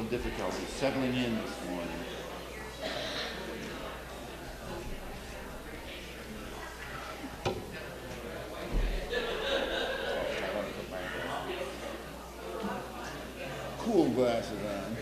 Difficulty settling in this morning. Cool glasses on.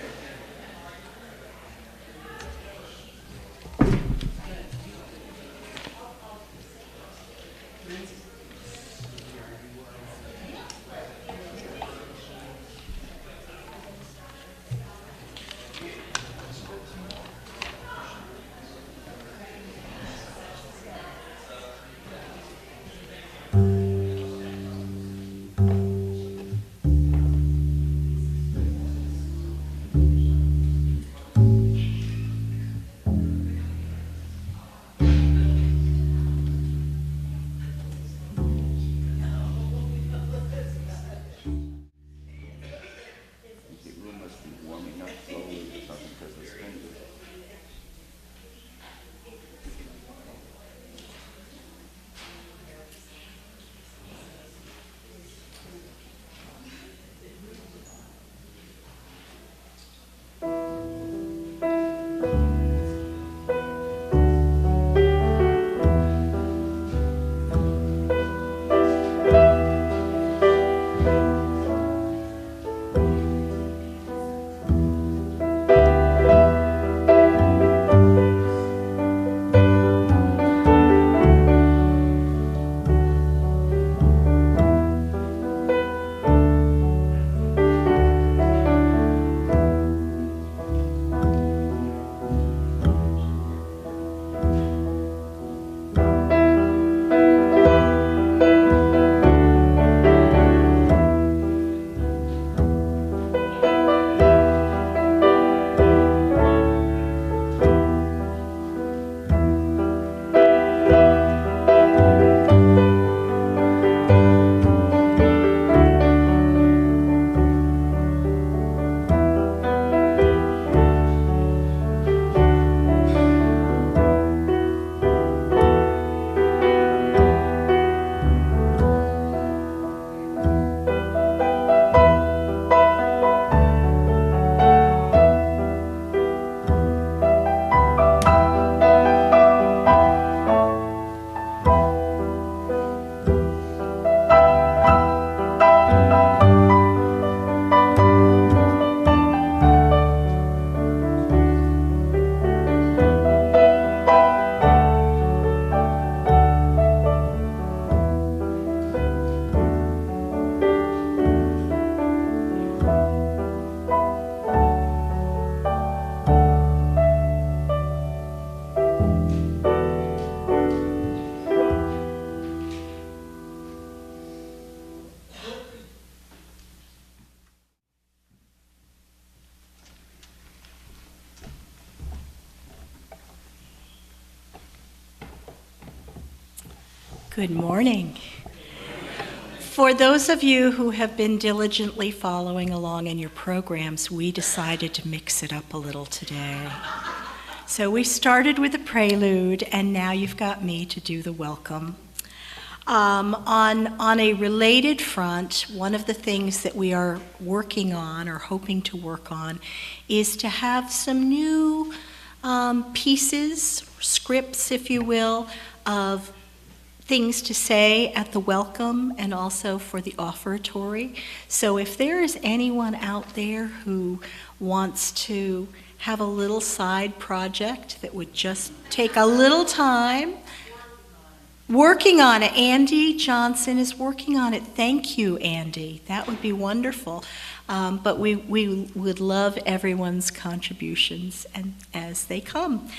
Good morning. For those of you who have been diligently following along in your programs, we decided to mix it up a little today. So we started with a prelude, and now you've got me to do the welcome. On a related front, one of the things that we are working on, or hoping to work on, is to have some new pieces, scripts, if you will, of things to say at the welcome and also for the offertory. So if there is anyone out there who wants to have a little side project that would just take a little time, working on it. Andy Johnson is working on it. Thank you, Andy. That would be wonderful. But we would love everyone's contributions and as they come.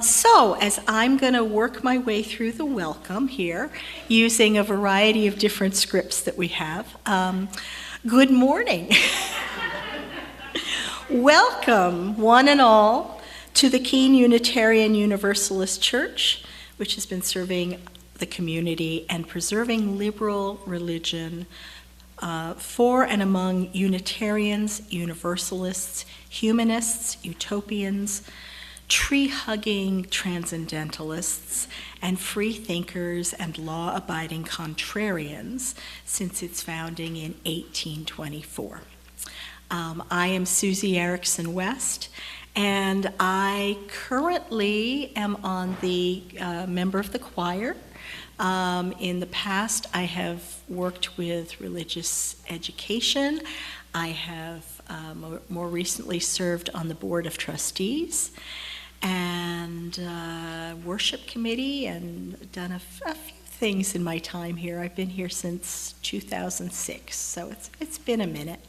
So as I'm going to work my way through the welcome here, using a variety of different scripts that we have, good morning. Welcome, one and all, to the Keene Unitarian Universalist Church, which has been serving the community and preserving liberal religion for and among Unitarians, Universalists, Humanists, Utopians, tree-hugging transcendentalists, and free thinkers and law-abiding contrarians since its founding in 1824. I am Susie Erickson West, and I currently am on the member of the choir. In the past, I have worked with religious education. I have more recently served on the board of trustees and worship committee, and done a few things in my time here. I've been here since 2006, so it's been a minute.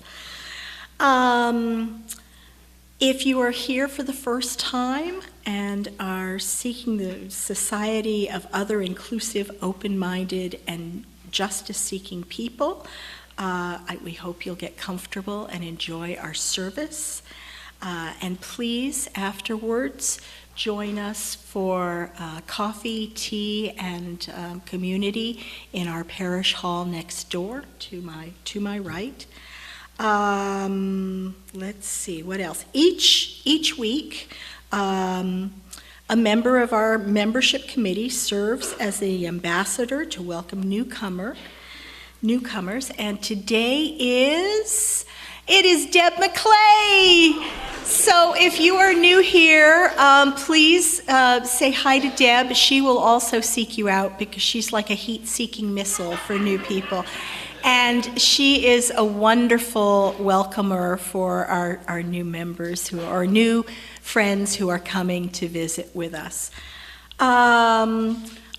If you are here for the first time and are seeking the society of other inclusive, open-minded, and justice-seeking people, we hope you'll get comfortable and enjoy our service. And please, afterwards, join us for coffee, tea, and community in our parish hall next door to my right. Let's see, what else? Each week, a member of our membership committee serves as the ambassador to welcome newcomers, and today it is Deb McClay. So if you are new here, please say hi to Deb. She will also seek you out because she's like a heat-seeking missile for new people. And she is a wonderful welcomer for our new members, who are new friends who are coming to visit with us.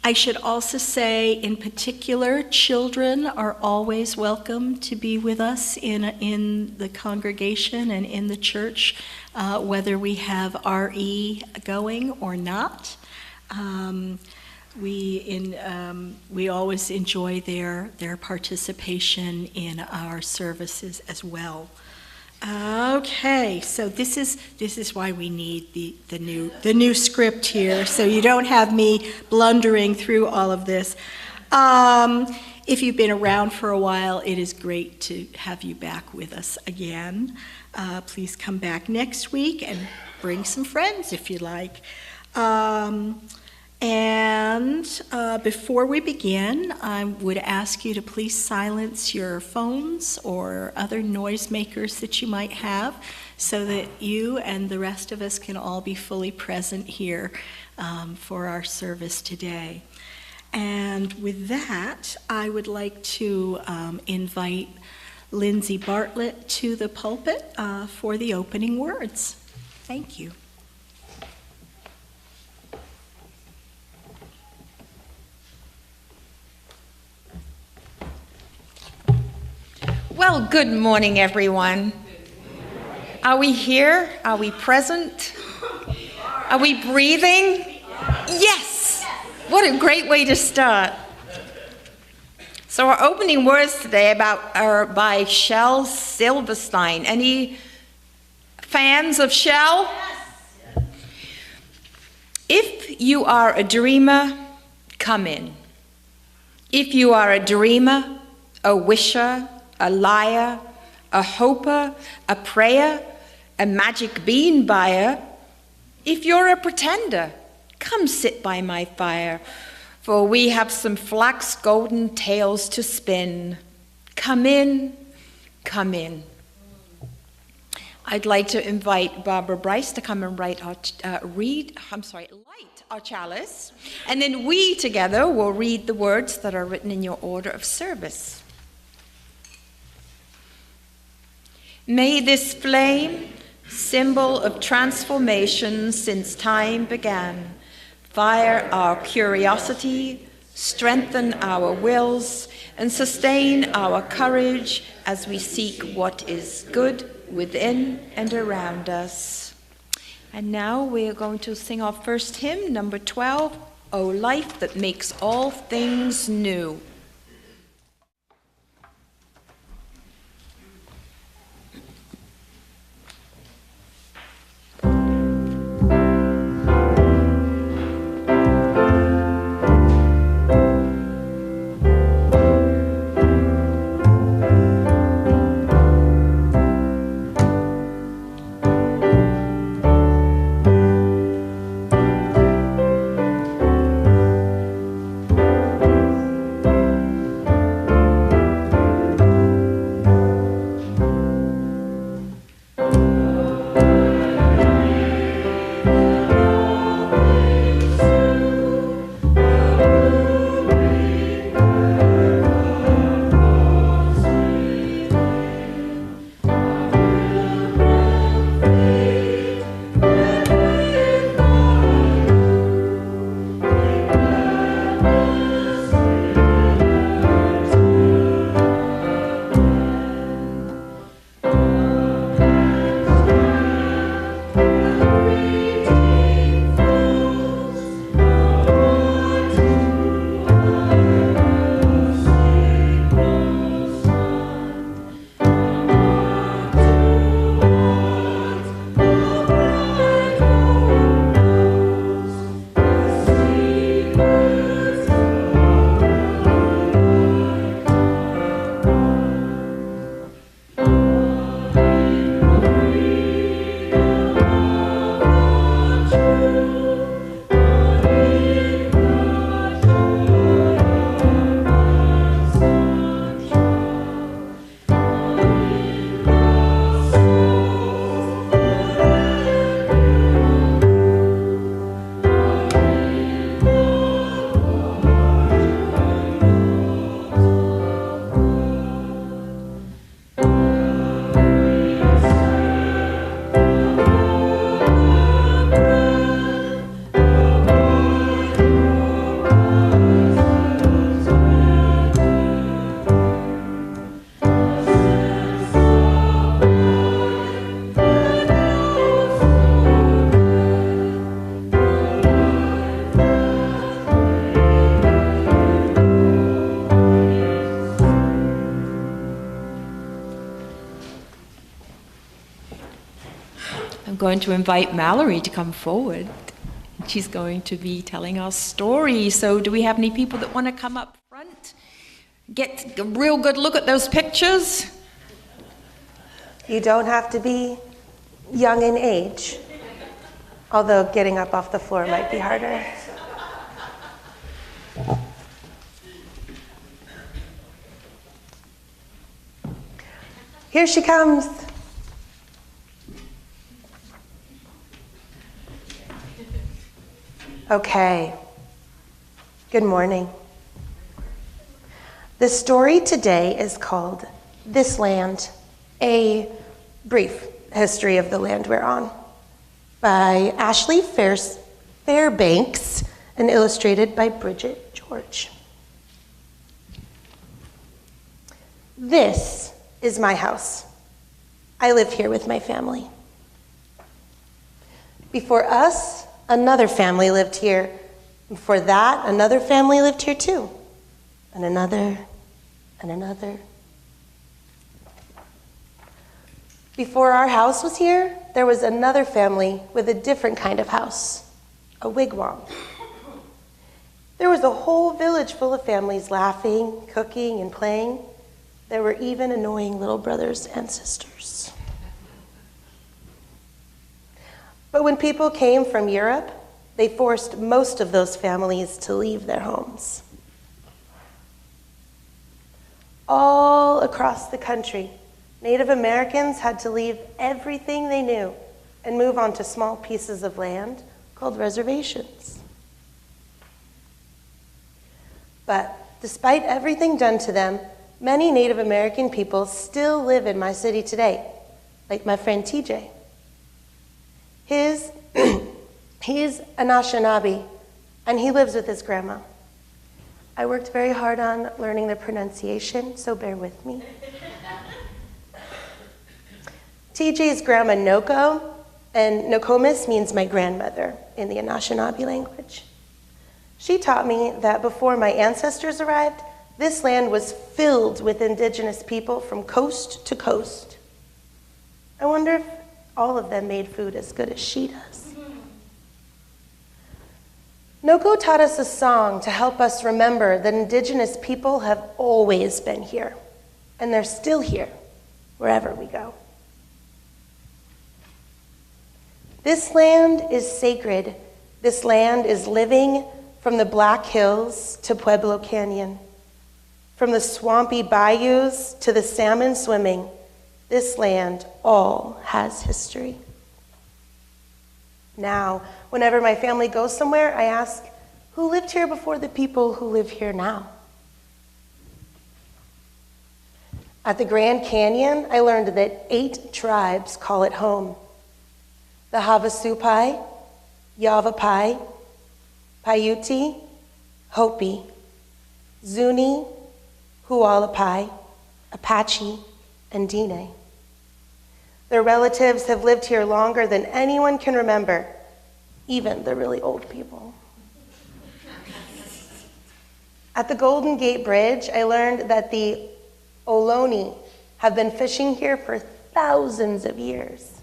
I should also say, in particular, children are always welcome to be with us in the congregation and in the church, whether we have RE going or not. We always enjoy their participation in our services as well. Okay, so this is why we need the new script here, so you don't have me blundering through all of this. If you've been around for a while, it is great to have you back with us again. Please come back next week and bring some friends if you like. And before we begin, I would ask you to please silence your phones or other noisemakers that you might have, so that you and the rest of us can all be fully present here for our service today. And with that, I would like to invite Lindsay Bartlett to the pulpit for the opening words. Thank you. Well, good morning, everyone. Are we here? Are we present? Are we breathing? Yes! What a great way to start. So our opening words today are by Shel Silverstein. Any fans of Shel? If you are a dreamer, come in. If you are a dreamer, a wisher, a liar, a hoper, a prayer, a magic bean buyer, if you're a pretender, come sit by my fire, for we have some flax golden tales to spin. Come in, come in. I'd like to invite Barbara Bryce to come and light our chalice, and then we together will read the words that are written in your order of service. May this flame, symbol of transformation since time began, fire our curiosity, strengthen our wills, and sustain our courage as we seek what is good within and around us. And now we are going to sing our first hymn, number 12, O Life That Makes All Things New. Going to invite Mallory to come forward. She's going to be telling our story. So do we have any people that want to come up front? Get a real good look at those pictures? You don't have to be young in age, although getting up off the floor might be harder. Here she comes. Okay, good morning. The story today is called This Land, A Brief History of the Land We're On, by Ashley Fairbanks and illustrated by Bridget George. This is my house. I live here with my family. Before us, another family lived here. Before that, another family lived here too. And another, and another. Before our house was here, there was another family with a different kind of house, a wigwam. There was a whole village full of families laughing, cooking, and playing. There were even annoying little brothers and sisters. But when people came from Europe, they forced most of those families to leave their homes. All across the country, Native Americans had to leave everything they knew and move on to small pieces of land called reservations. But despite everything done to them, many Native American people still live in my city today, like my friend TJ. He's Anishinaabe, and he lives with his grandma. I worked very hard on learning the pronunciation, so bear with me. TJ's grandma Noko, and Nokomis means my grandmother in the Anishinaabe language. She taught me that before my ancestors arrived, this land was filled with indigenous people from coast to coast. I wonder if all of them made food as good as she does. Noko taught us a song to help us remember that indigenous people have always been here, and they're still here, wherever we go. This land is sacred. This land is living, from the Black Hills to Pueblo Canyon. From the swampy bayous to the salmon swimming, this land all has history. Now, whenever my family goes somewhere, I ask, who lived here before the people who live here now? At the Grand Canyon, I learned that 8 tribes call it home. The Havasupai, Yavapai, Paiute, Hopi, Zuni, Hualapai, Apache, and Diné. Their relatives have lived here longer than anyone can remember, even the really old people. At the Golden Gate Bridge, I learned that the Ohlone have been fishing here for thousands of years.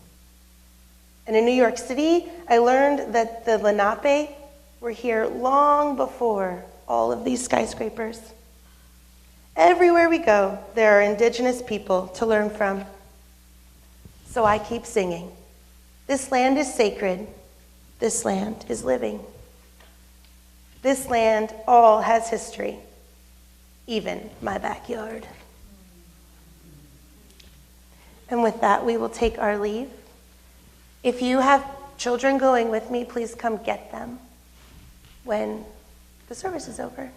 And in New York City, I learned that the Lenape were here long before all of these skyscrapers. Everywhere we go, there are indigenous people to learn from. So I keep singing. This land is sacred. This land is living. This land all has history, even my backyard. And with that, we will take our leave. If you have children going with me, please come get them when the service is over.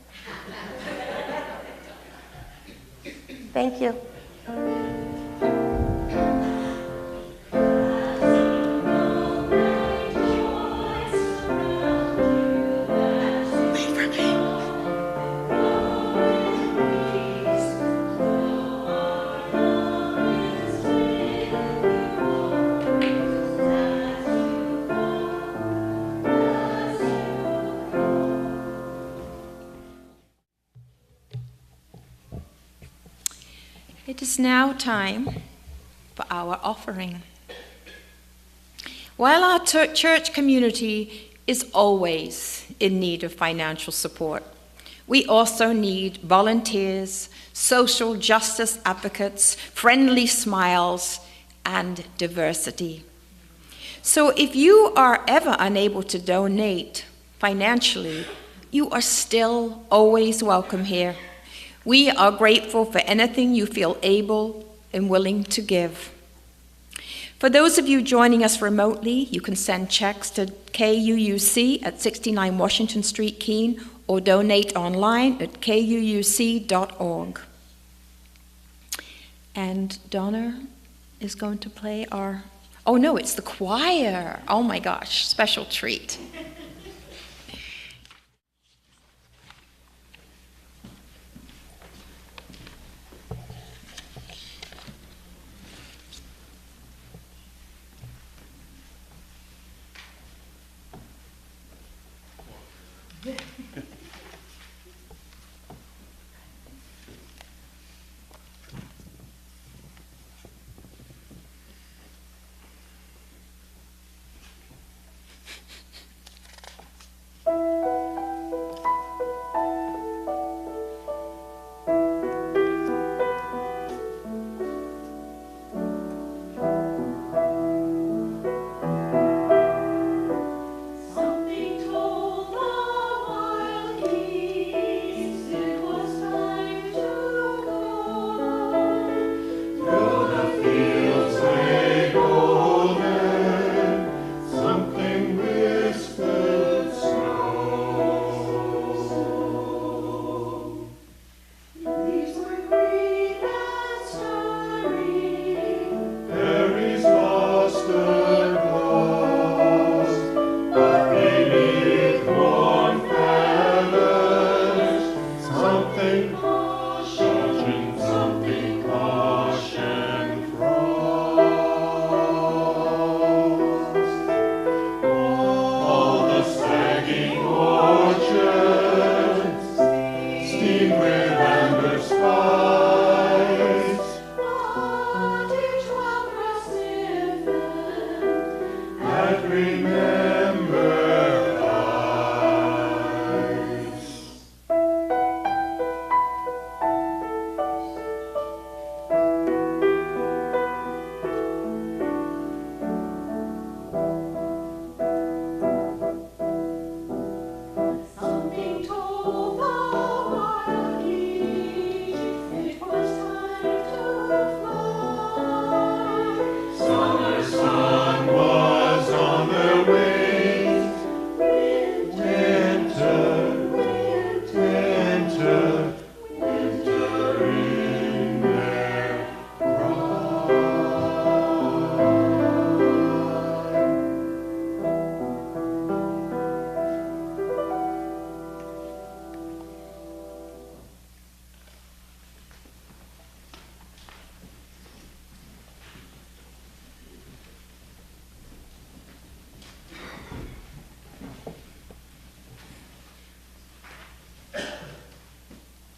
Thank you. It is now time for our offering. While our church community is always in need of financial support, we also need volunteers, social justice advocates, friendly smiles, and diversity. So if you are ever unable to donate financially, you are still always welcome here. We are grateful for anything you feel able and willing to give. For those of you joining us remotely, you can send checks to KUUC at 69 Washington Street, Keene, or donate online at kuuc.org. And Donna is going to play our, oh no, it's the choir. Oh my gosh, special treat.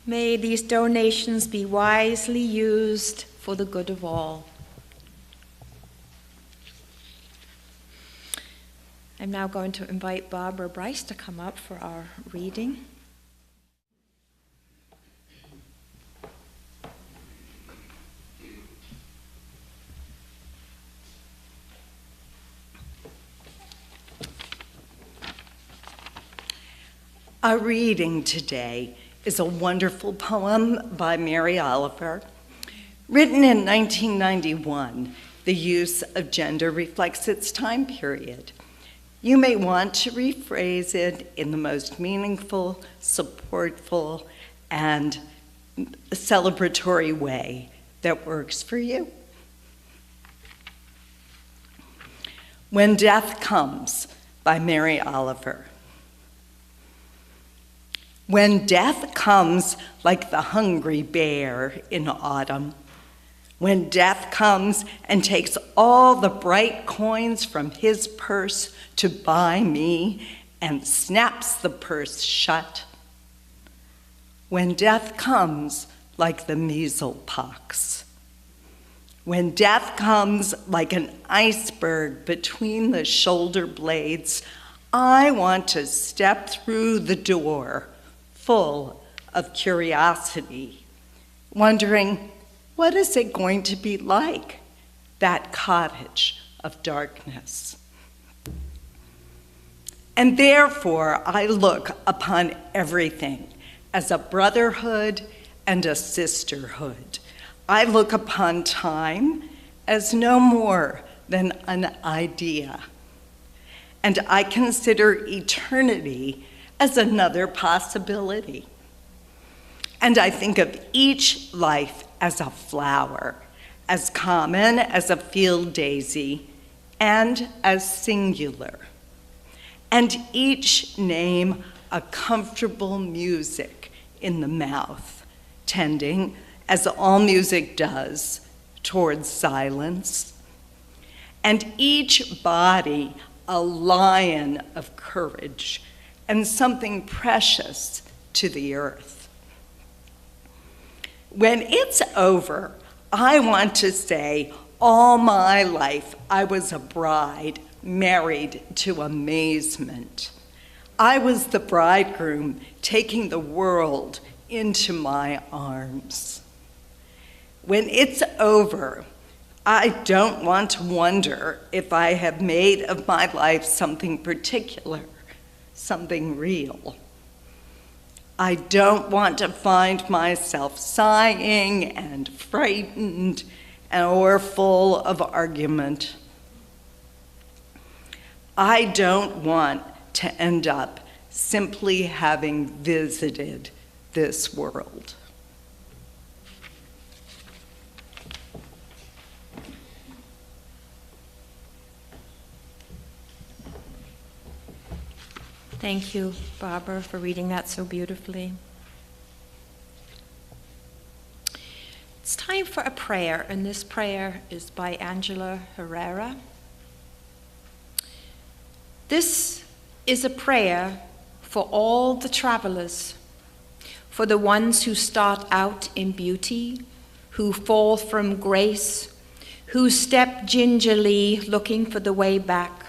May these donations be wisely used for the good of all. I'm now going to invite Barbara Bryce to come up for our reading. Our reading today is a wonderful poem by Mary Oliver. Written in 1991, the use of gender reflects its time period. You may want to rephrase it in the most meaningful, supportful, and celebratory way that works for you. When Death Comes by Mary Oliver. When death comes like the hungry bear in autumn, when death comes and takes all the bright coins from his purse to buy me and snaps the purse shut, when death comes like the measles pox, when death comes like an iceberg between the shoulder blades, I want to step through the door full of curiosity, wondering, what is it going to be like, that cottage of darkness? And therefore, I look upon everything as a brotherhood and a sisterhood. I look upon time as no more than an idea. And I consider eternity as another possibility. And I think of each life as a flower, as common as a field daisy, and as singular. And each name a comfortable music in the mouth, tending, as all music does, towards silence. And each body a lion of courage and something precious to the earth. When it's over, I want to say, all my life I was a bride married to amazement. I was the bridegroom taking the world into my arms. When it's over, I don't want to wonder if I have made of my life something particular, something real. I don't want to find myself sighing and frightened or full of argument. I don't want to end up simply having visited this world. Thank you, Barbara, for reading that so beautifully. It's time for a prayer, and this prayer is by Angela Herrera. This is a prayer for all the travelers, for the ones who start out in beauty, who fall from grace, who step gingerly looking for the way back,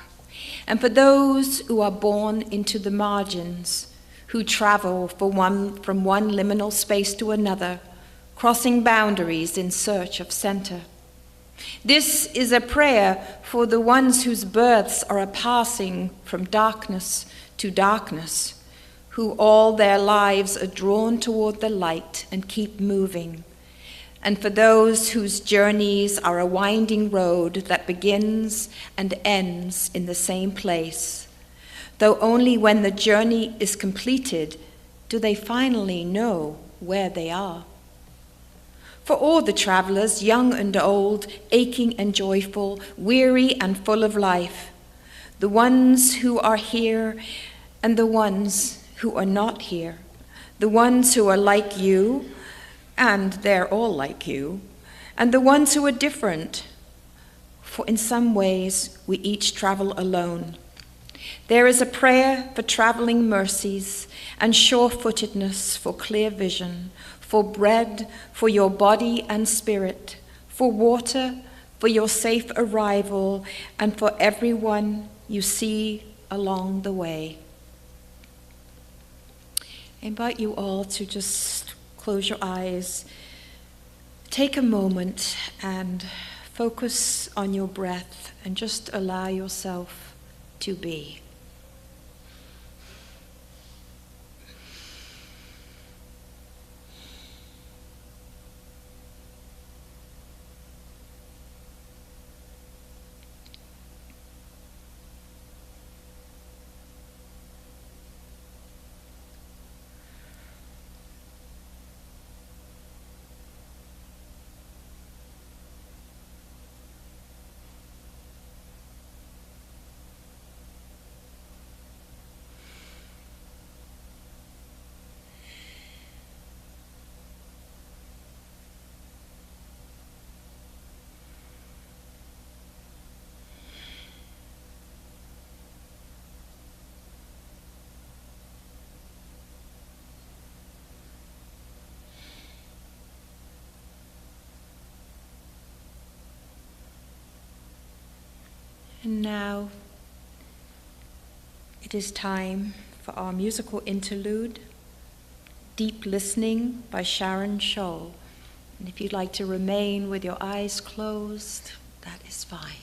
and for those who are born into the margins, who travel from one liminal space to another, crossing boundaries in search of center. This is a prayer for the ones whose births are a passing from darkness to darkness, who all their lives are drawn toward the light and keep moving, and for those whose journeys are a winding road that begins and ends in the same place, though only when the journey is completed do they finally know where they are. For all the travelers, young and old, aching and joyful, weary and full of life, the ones who are here and the ones who are not here, the ones who are like you, and they're all like you, and the ones who are different, for in some ways we each travel alone. There is a prayer for traveling mercies and sure-footedness for clear vision, for bread for your body and spirit, for water for your safe arrival, and for everyone you see along the way. I invite you all to just close your eyes, take a moment and focus on your breath and just allow yourself to be. And now it is time for our musical interlude, Deep Listening by Sharon Scholl. And if you'd like to remain with your eyes closed, that is fine.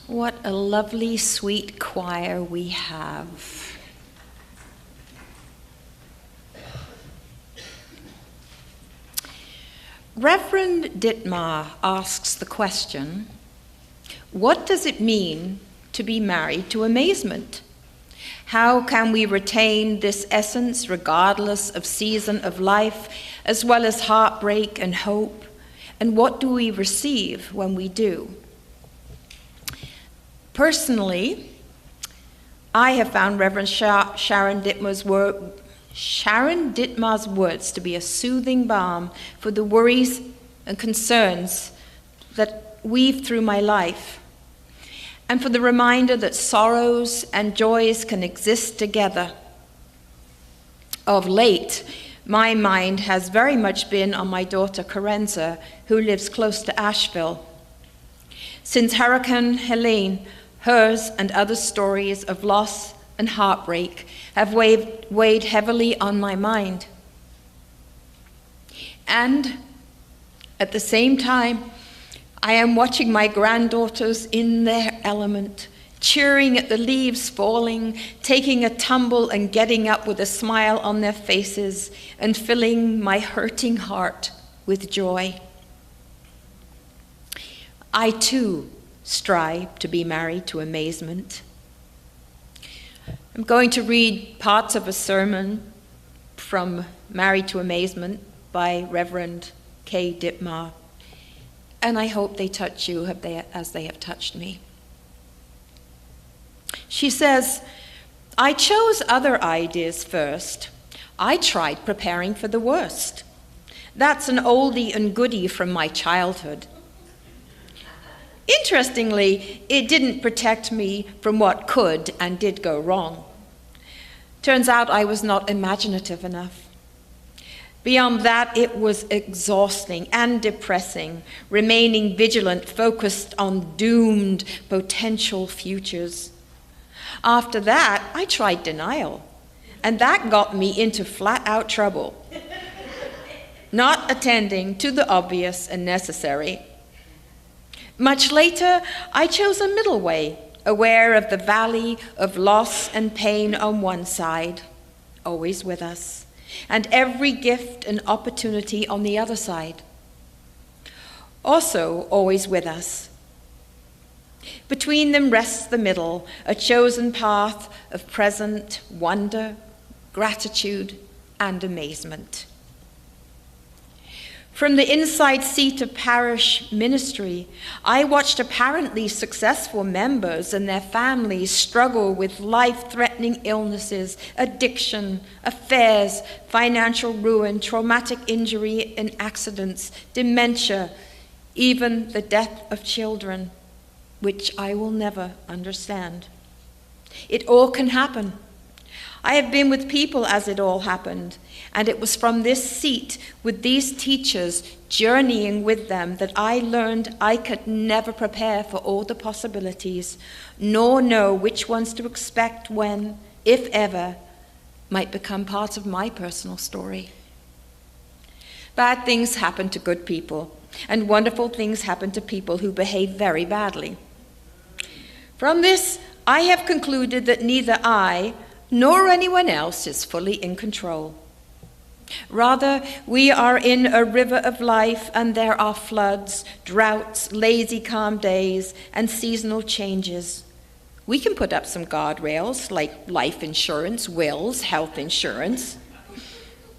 What a lovely, sweet choir we have. Reverend Dittmar asks the question, what does it mean to be married to amazement? How can we retain this essence regardless of season of life, as well as heartbreak and hope? And what do we receive when we do? Personally, I have found Reverend Sharon Dittmar's words to be a soothing balm for the worries and concerns that weave through my life, and for the reminder that sorrows and joys can exist together. Of late, my mind has very much been on my daughter Carenza, who lives close to Asheville. Since Hurricane Helene, hers and other stories of loss and heartbreak have weighed heavily on my mind. And at the same time, I am watching my granddaughters in their element, cheering at the leaves falling, taking a tumble and getting up with a smile on their faces, and filling my hurting heart with joy. I too strive to be married to amazement. I'm going to read parts of a sermon from Married to Amazement by Reverend K. Dittmar, and I hope they touch you as they have touched me. She says, I chose other ideas first. I tried preparing for the worst. That's an oldie and goodie from my childhood. Interestingly, it didn't protect me from what could and did go wrong. Turns out I was not imaginative enough. Beyond that, it was exhausting and depressing, remaining vigilant, focused on doomed potential futures. After that, I tried denial, and that got me into flat-out trouble. Not attending to the obvious and necessary. Much later, I chose a middle way, aware of the valley of loss and pain on one side, always with us, and every gift and opportunity on the other side, also always with us. Between them rests the middle, a chosen path of present wonder, gratitude, and amazement. From the inside seat of parish ministry, I watched apparently successful members and their families struggle with life-threatening illnesses, addiction, affairs, financial ruin, traumatic injury and accidents, dementia, even the death of children, which I will never understand. It all can happen. I have been with people as it all happened, and it was from this seat with these teachers, journeying with them, that I learned I could never prepare for all the possibilities, nor know which ones to expect when, if ever, might become part of my personal story. Bad things happen to good people, and wonderful things happen to people who behave very badly. From this, I have concluded that neither I nor anyone else is fully in control. Rather, we are in a river of life, and there are floods, droughts, lazy calm days, and seasonal changes. We can put up some guardrails like life insurance, wills, health insurance.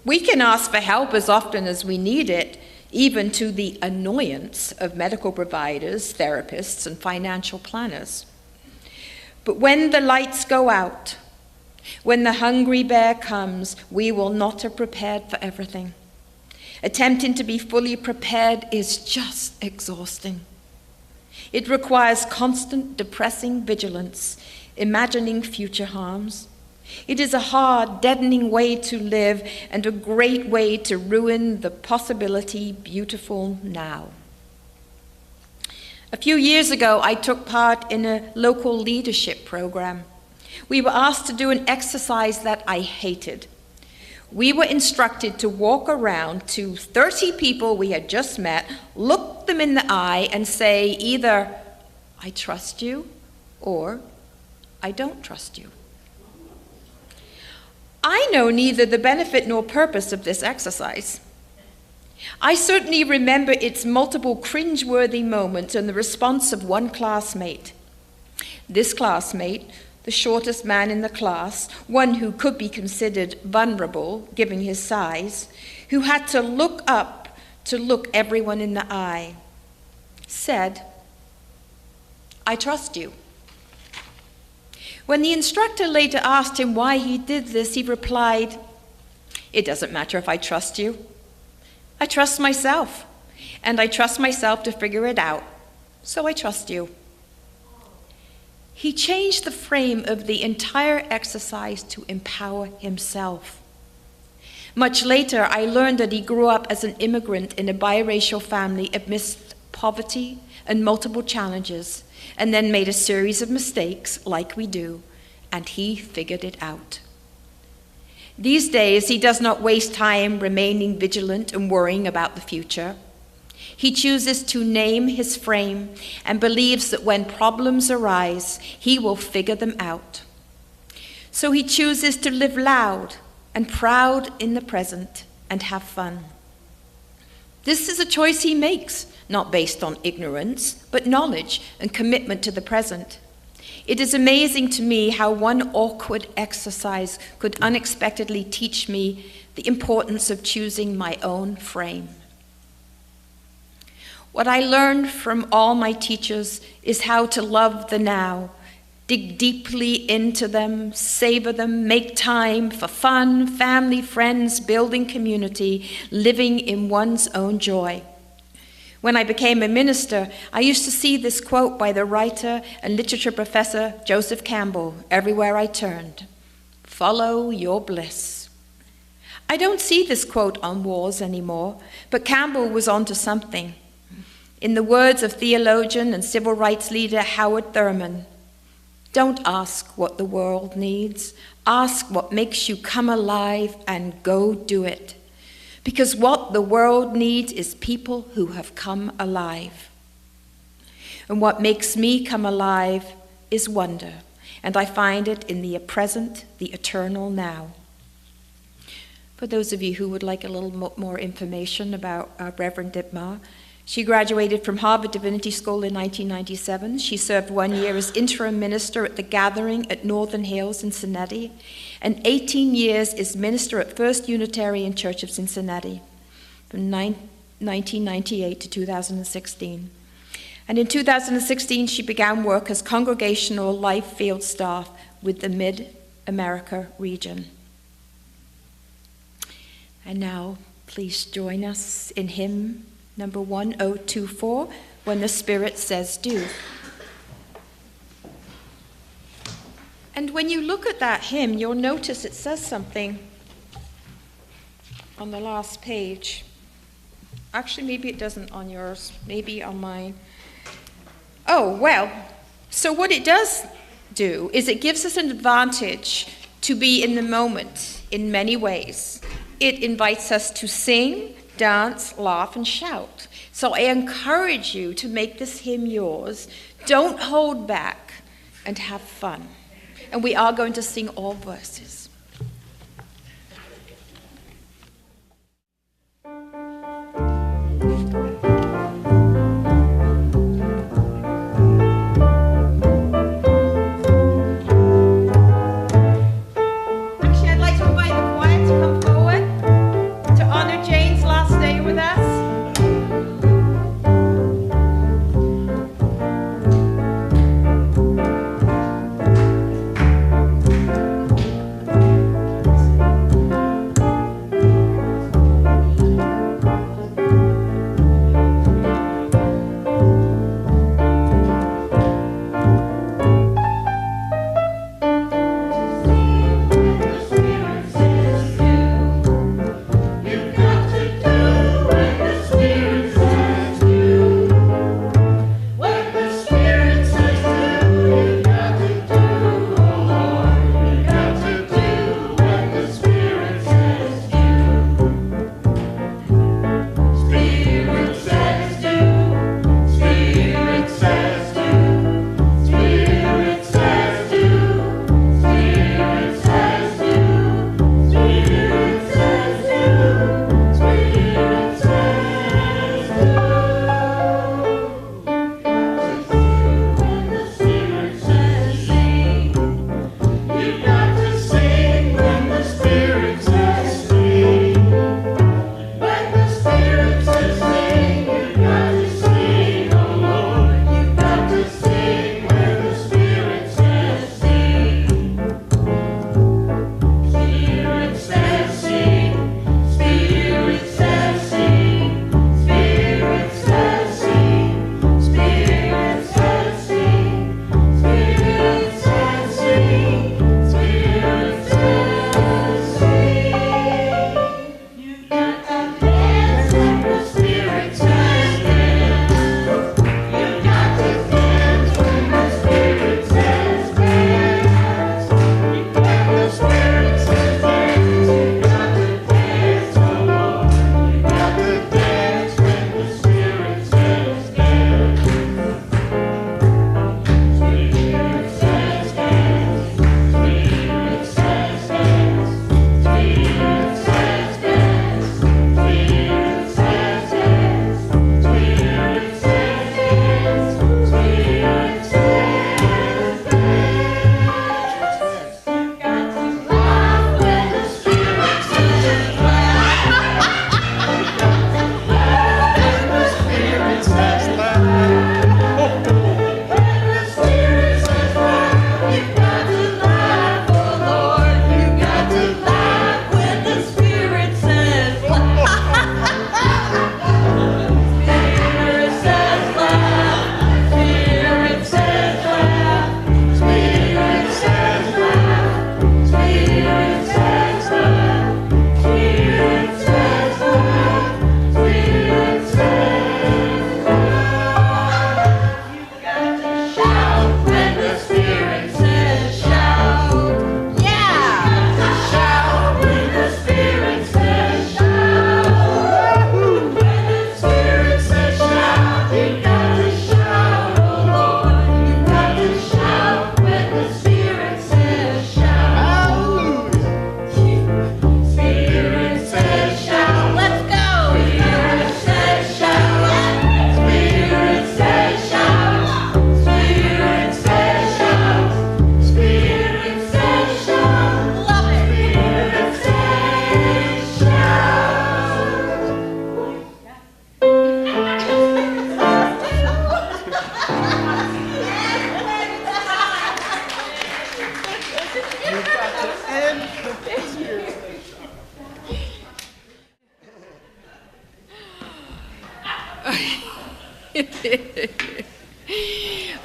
We can ask for help as often as we need it, even to the annoyance of medical providers, therapists, and financial planners. But when the lights go out, when the hungry bear comes, we will not have prepared for everything. Attempting to be fully prepared is just exhausting. It requires constant, depressing vigilance, imagining future harms. It is a hard, deadening way to live, and a great way to ruin the possibility beautiful now. A few years ago, I took part in a local leadership program. We were asked to do an exercise that I hated. We were instructed to walk around to 30 people we had just met, look them in the eye, and say either, I trust you, or I don't trust you. I know neither the benefit nor purpose of this exercise. I certainly remember its multiple cringe-worthy moments and the response of one classmate. This classmate, the shortest man in the class, one who could be considered vulnerable, given his size, who had to look up to look everyone in the eye, said, I trust you. When the instructor later asked him why he did this, he replied, "It doesn't matter if I trust you. I trust myself, and I trust myself to figure it out, so I trust you." He changed the frame of the entire exercise to empower himself. Much later, I learned that he grew up as an immigrant in a biracial family amidst poverty and multiple challenges, and then made a series of mistakes, like we do, and he figured it out. These days, he does not waste time remaining vigilant and worrying about the future. He chooses to name his frame and believes that when problems arise, he will figure them out. So he chooses to live loud and proud in the present and have fun. This is a choice he makes, not based on ignorance, but knowledge and commitment to the present. It is amazing to me how one awkward exercise could unexpectedly teach me the importance of choosing my own frame. What I learned from all my teachers is how to love the now, dig deeply into them, savor them, make time for fun, family, friends, building community, living in one's own joy. When I became a minister, I used to see this quote by the writer and literature professor Joseph Campbell everywhere I turned: "Follow your bliss." I don't see this quote on walls anymore, but Campbell was onto something. In the words of theologian and civil rights leader Howard Thurman, "Don't ask what the world needs. Ask what makes you come alive and go do it. Because what the world needs is people who have come alive. And what makes me come alive is wonder, and I find it in the present, the eternal now." For those of you who would like a little more information about Reverend Dittmar, she graduated from Harvard Divinity School in 1997. She served 1 year as interim minister at the Gathering at Northern Hills in Cincinnati, and 18 years as minister at First Unitarian Church of Cincinnati from 1998 to 2016. And in 2016, she began work as congregational life field staff with the Mid-America region. And now, please join us in hymn number 1024, "When the Spirit Says Do." And when you look at that hymn, you'll notice it says something on the last page. Actually, maybe it doesn't on yours, maybe on mine. Oh, well, so what it does do is it gives us an advantage to be in the moment in many ways. It invites us to sing, dance, laugh, and shout. So I encourage you to make this hymn yours. Don't hold back and have fun. And we are going to sing all verses. Actually, I'd like to invite the choir to come forward to honor Jane's last day with us.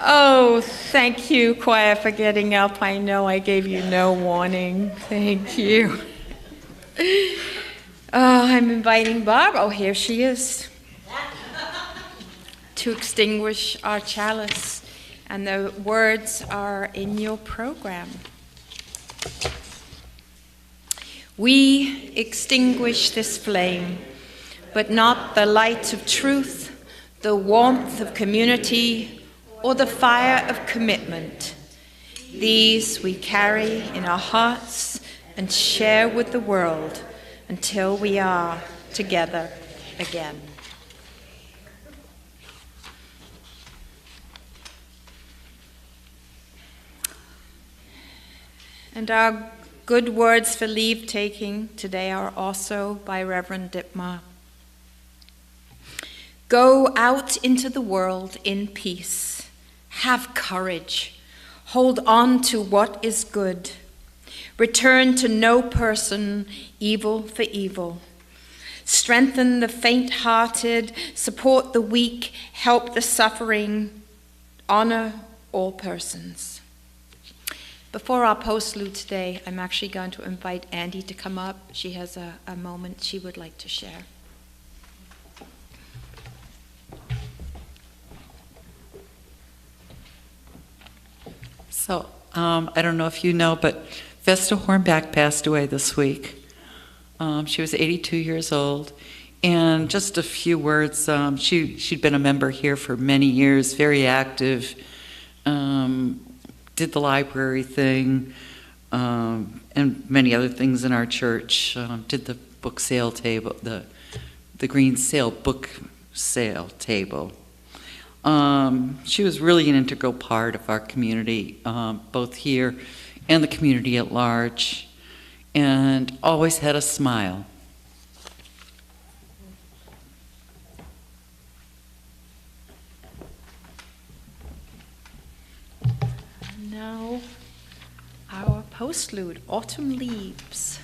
Oh, thank you, choir, for getting up. I know I gave you no warning. Thank you. I'm inviting Barb. Oh, here she is. To extinguish our chalice. And the words are in your program. We extinguish this flame, but not the light of truth, the warmth of community, or the fire of commitment. These we carry in our hearts and share with the world until we are together again. And our good words for leave-taking today are also by Reverend Dittmar. Go out into the world in peace. Have courage. Hold on to what is good. Return to no person evil for evil. Strengthen the faint-hearted. Support the weak. Help the suffering. Honor all persons. Before our postlude today, I'm actually going to invite Andy to come up. She has a moment she would like to share. So, I don't know if you know, but Vesta Hornback passed away this week. She was 82 years old. And just a few words, she'd been a member here for many years, very active, did the library thing, and many other things in our church, did the book sale table, the green sale book sale table. She was really an integral part of our community, both here and the community at large, and always had a smile. Now, our postlude, Autumn Leaves.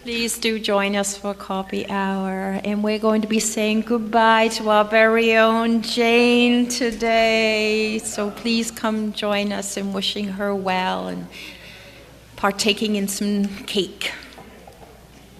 Please do join us for coffee hour. And we're going to be saying goodbye to our very own Jane today. So please come join us in wishing her well and partaking in some cake.